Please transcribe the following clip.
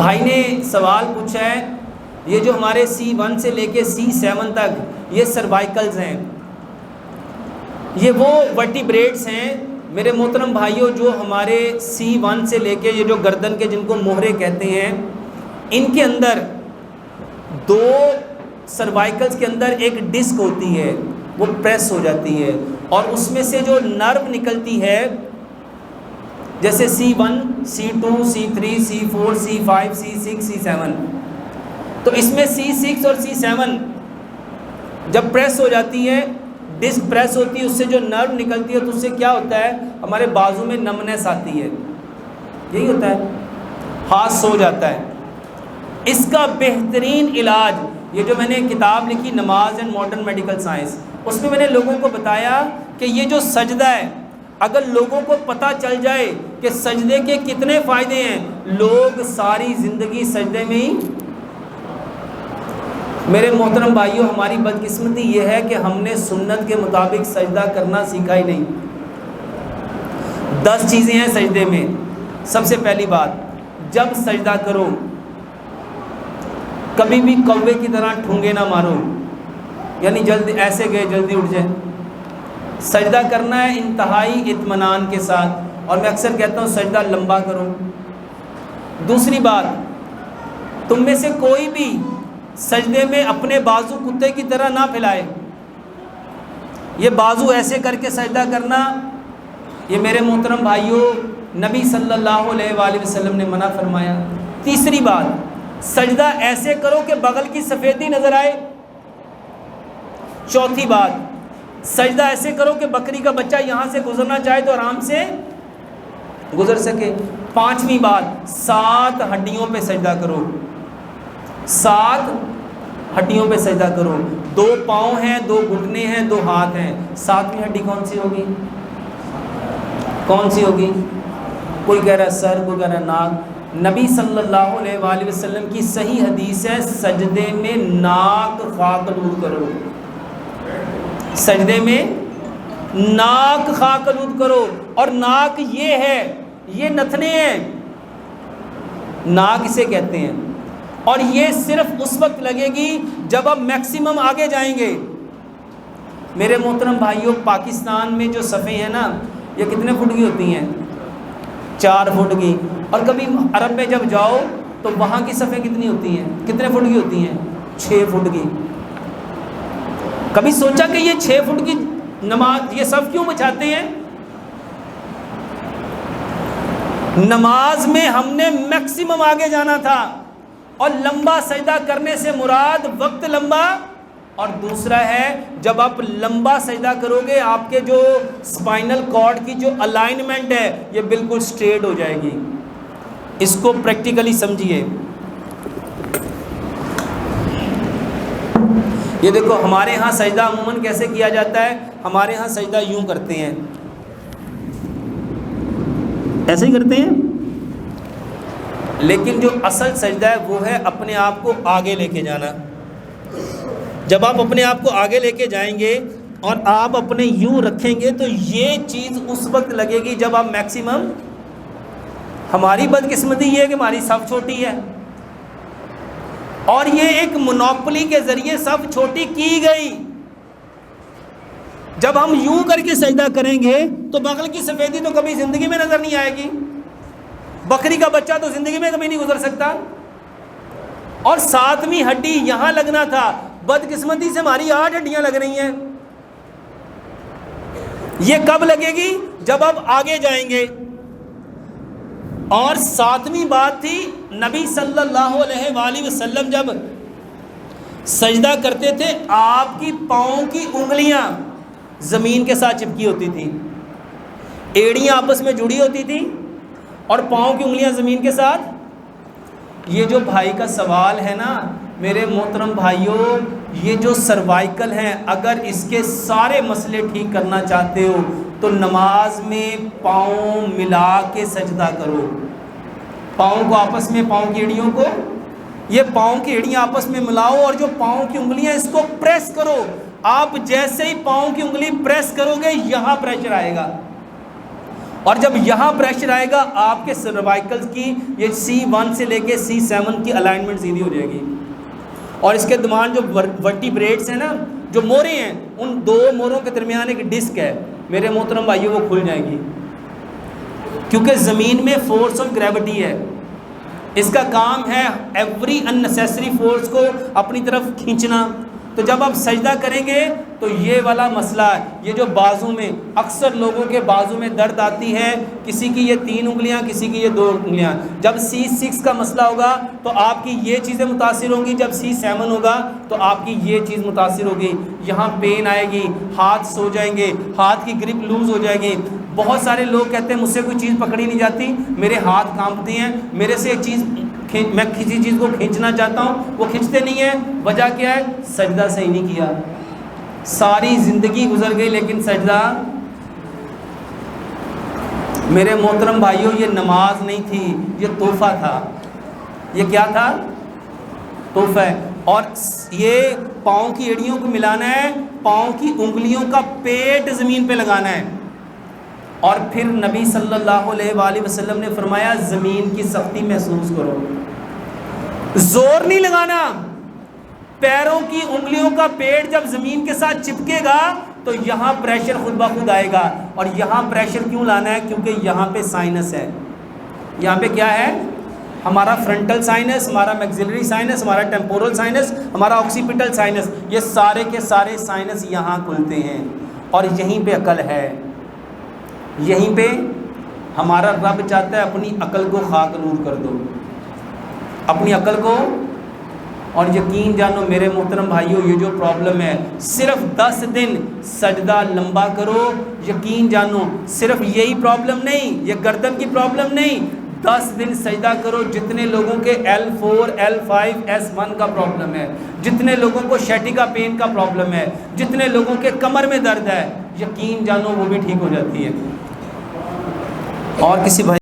بھائی نے سوال پوچھا ہے، یہ جو ہمارے C1 سے لے کے C7 تک یہ سروائکلز ہیں، یہ وہ ورٹیبریٹس ہیں میرے محترم بھائیوں جو ہمارے C1 سے لے کے یہ جو گردن کے جن کو موہرے کہتے ہیں، ان کے اندر دو سروائکلز کے اندر ایک ڈسک ہوتی ہے، وہ پریس ہو جاتی ہے اور اس میں سے جو نرو نکلتی ہے، جیسے C1 C2 C3 C4 C5 C6 C7، تو اس میں C6 اور C7 جب پریس ہو جاتی ہے، ڈسک پریس ہوتی ہے، اس سے جو نرو نکلتی ہے تو اس سے کیا ہوتا ہے، ہمارے بازو میں نمنس آتی ہے، یہی ہوتا ہے، ہاتھ سو جاتا ہے۔ اس کا بہترین علاج، یہ جو میں نے کتاب لکھی نماز اینڈ ماڈرن میڈیکل سائنس، اس میں میں نے لوگوں کو بتایا کہ یہ جو سجدہ ہے، اگر لوگوں کو پتہ چل جائے کہ سجدے کے کتنے فائدے ہیں، لوگ ساری زندگی سجدے میں ہی۔ میرے محترم بھائیوں، ہماری بدقسمتی یہ ہے کہ ہم نے سنت کے مطابق سجدہ کرنا سیکھا ہی نہیں۔ 10 چیزیں ہیں سجدے میں۔ سب سے پہلی بات، جب سجدہ کرو کبھی بھی کوے کی طرح ٹھونگے نہ مارو، یعنی جلدی ایسے گئے جلدی اٹھ جائیں۔ سجدہ کرنا ہے انتہائی اطمینان کے ساتھ، اور میں اکثر کہتا ہوں سجدہ لمبا کرو۔ دوسری بات، تم میں سے کوئی بھی سجدے میں اپنے بازو کتے کی طرح نہ پھیلائے، یہ بازو ایسے کر کے سجدہ کرنا، یہ میرے محترم بھائیوں نبی صلی اللہ علیہ وآلہ وسلم نے منع فرمایا۔ تیسری بات، سجدہ ایسے کرو کہ بغل کی سفیدی نظر آئے۔ چوتھی بات، سجدہ ایسے کرو کہ بکری کا بچہ یہاں سے گزرنا چاہے تو آرام سے گزر سکے۔ پانچویں بات، 7 ہڈیوں پہ سجدہ کرو، 7 ہڈیوں پہ سجدہ کرو۔ 2 پاؤں ہیں، 2 گھٹنے ہیں، 2 ہاتھ ہیں، 7ویں ہڈی کون سی ہوگی؟ کون سی ہوگی؟ کوئی کہہ رہا ہے سر، کوئی کہہ رہا ہے ناک۔ نبی صلی اللہ علیہ وآلہ وسلم کی صحیح حدیث ہے، سجدے میں ناک خاکالود کرو، سجدے میں ناک خاکالود کرو۔ اور ناک یہ ہے، یہ نتنے ہیں، ناک اسے کہتے ہیں، اور یہ صرف اس وقت لگے گی جب آپ میکسیمم آگے جائیں گے۔ میرے محترم بھائیوں، پاکستان میں جو صفیں ہیں نا، یہ کتنے فٹ کی ہوتی ہیں؟ 4 فٹ کی۔ اور کبھی عرب میں جب جاؤ تو وہاں کی صفیں کتنی ہوتی ہیں؟ کتنے فٹ کی ہوتی ہیں؟ 6 فٹ کی۔ کبھی سوچا کہ یہ 6 فٹ کی نماز، یہ صف کیوں بچھاتے ہیں؟ نماز میں ہم نے میکسیمم آگے جانا تھا، اور لمبا سجدہ کرنے سے مراد وقت لمبا، اور دوسرا ہے جب آپ لمبا سجدہ کرو گے آپ کے جو اسپائنل کارڈ کی جو الائنمنٹ ہے یہ بالکل سٹریٹ ہو جائے گی۔ اس کو پریکٹیکلی سمجھیے۔ یہ دیکھو ہمارے ہاں سجدہ عموماً کیسے کیا جاتا ہے، ہمارے ہاں سجدہ یوں کرتے ہیں، ایسے ہی کرتے ہیں، لیکن جو اصل سجدہ ہے وہ ہے اپنے آپ کو آگے لے کے جانا۔ جب آپ اپنے آپ کو آگے لے کے جائیں گے اور آپ اپنے یوں رکھیں گے تو یہ چیز اس وقت لگے گی جب آپ میکسیمم۔ ہماری بدقسمتی یہ ہے کہ ہماری صف چھوٹی ہے، اور یہ ایک مونوپلی کے ذریعے صف چھوٹی کی گئی۔ جب ہم یوں کر کے سجدہ کریں گے تو بغل کی سفیدی تو کبھی زندگی میں نظر نہیں آئے گی، بکری کا بچہ تو زندگی میں کبھی نہیں گزر سکتا، اور 7ویں ہڈی یہاں لگنا تھا، بدقسمتی سے ہماری 8 ہڈیاں لگ رہی ہیں۔ یہ کب لگے گی؟ جب آپ آگے جائیں گے۔ اور 7ویں بات تھی، نبی صلی اللہ علیہ وآلہ وسلم جب سجدہ کرتے تھے آپ کی پاؤں کی انگلیاں زمین کے ساتھ چپکی ہوتی تھی، ایڑیاں آپس میں جڑی ہوتی تھی اور پاؤں کی انگلیاں زمین کے ساتھ۔ یہ جو بھائی کا سوال ہے نا میرے محترم بھائیوں، یہ جو سروائکل ہیں، اگر اس کے سارے مسئلے ٹھیک کرنا چاہتے ہو تو نماز میں پاؤں ملا کے سجدہ کرو، پاؤں کو آپس میں، پاؤں کی ایڑیوں کو، یہ پاؤں کی ایڑیاں آپس میں ملاؤ اور جو پاؤں کی انگلیاں اس کو پریس کرو۔ آپ جیسے ہی پاؤں کی انگلی پریس کرو گے یہاں پریشر آئے گا، اور جب یہاں پریشر آئے گا آپ کے سروائکل کی یہ C1 سے لے کے C7 کی الائنمنٹ سیدھی ہو جائے گی، اور اس کے درمیان جو ورٹیبریٹس ہیں نا، جو موریں ہیں، ان دو موروں کے درمیان ایک ڈسک ہے میرے محترم بھائیو، وہ کھل جائے گی، کیونکہ زمین میں فورس آف گریوٹی ہے، اس کا کام ہے ایوری اننیسیسری فورس کو اپنی طرف کھینچنا۔ تو جب آپ سجدہ کریں گے تو یہ والا مسئلہ ہے، یہ جو بازو میں اکثر لوگوں کے بازو میں درد آتی ہے، کسی کی یہ 3 انگلیاں، کسی کی یہ 2 انگلیاں، جب C6 کا مسئلہ ہوگا تو آپ کی یہ چیزیں متاثر ہوں گی، جب C7 ہوگا تو آپ کی یہ چیز متاثر ہوگی، یہاں پین آئے گی، ہاتھ سو جائیں گے، ہاتھ کی گرپ لوز ہو جائے گی۔ بہت سارے لوگ کہتے ہیں مجھ سے کوئی چیز پکڑی نہیں جاتی، میرے ہاتھ کانپتے ہیں، میرے سے ایک چیز میں کسی چیز کو کھینچنا چاہتا ہوں، وہ کھینچتے نہیں ہیں، وجہ کیا ہے؟ سجدہ صحیح نہیں کیا، ساری زندگی گزر گئی لیکن سجدہ۔ میرے محترم بھائیوں، یہ نماز نہیں تھی، یہ تحفہ تھا۔ یہ کیا تھا؟ تحفہ ہے۔ اور یہ پاؤں کی ایڑیوں کو ملانا ہے، پاؤں کی انگلیوں کا پیٹ زمین پہ لگانا ہے، اور پھر نبی صلی اللہ علیہ وآلہ وسلم نے فرمایا زمین کی سختی محسوس کرو، زور نہیں لگانا۔ پیروں کی انگلیوں کا پیڑ جب زمین کے ساتھ چپکے گا تو یہاں پریشر خود بخود آئے گا، اور یہاں پریشر کیوں لانا ہے؟ کیونکہ یہاں پہ سائنس ہے۔ یہاں پہ کیا ہے؟ ہمارا فرنٹل سائنس، ہمارا میگزیلری سائنس، ہمارا ٹیمپورل سائنس، ہمارا آکسیپیٹل سائنس، یہ سارے کے سارے سائنس یہاں کھلتے ہیں، اور یہیں پہ عقل ہے، یہیں پہ ہمارا رب چاہتا ہے اپنی عقل کو خاک نور کر دو، اپنی عقل کو۔ اور یقین جانو میرے محترم بھائیوں، یہ جو پرابلم ہے، صرف 10 دن سجدہ لمبا کرو، یقین جانو صرف یہی پرابلم نہیں، یہ گردن کی پرابلم نہیں، 10 دن سجدہ کرو، جتنے لوگوں کے L4 L5 S1 کا پرابلم ہے، جتنے لوگوں کو شیٹیکا پین کا پرابلم ہے، جتنے لوگوں کے کمر میں درد ہے، یقین جانو وہ بھی ٹھیک ہو جاتی ہے۔ اور کسی بھائی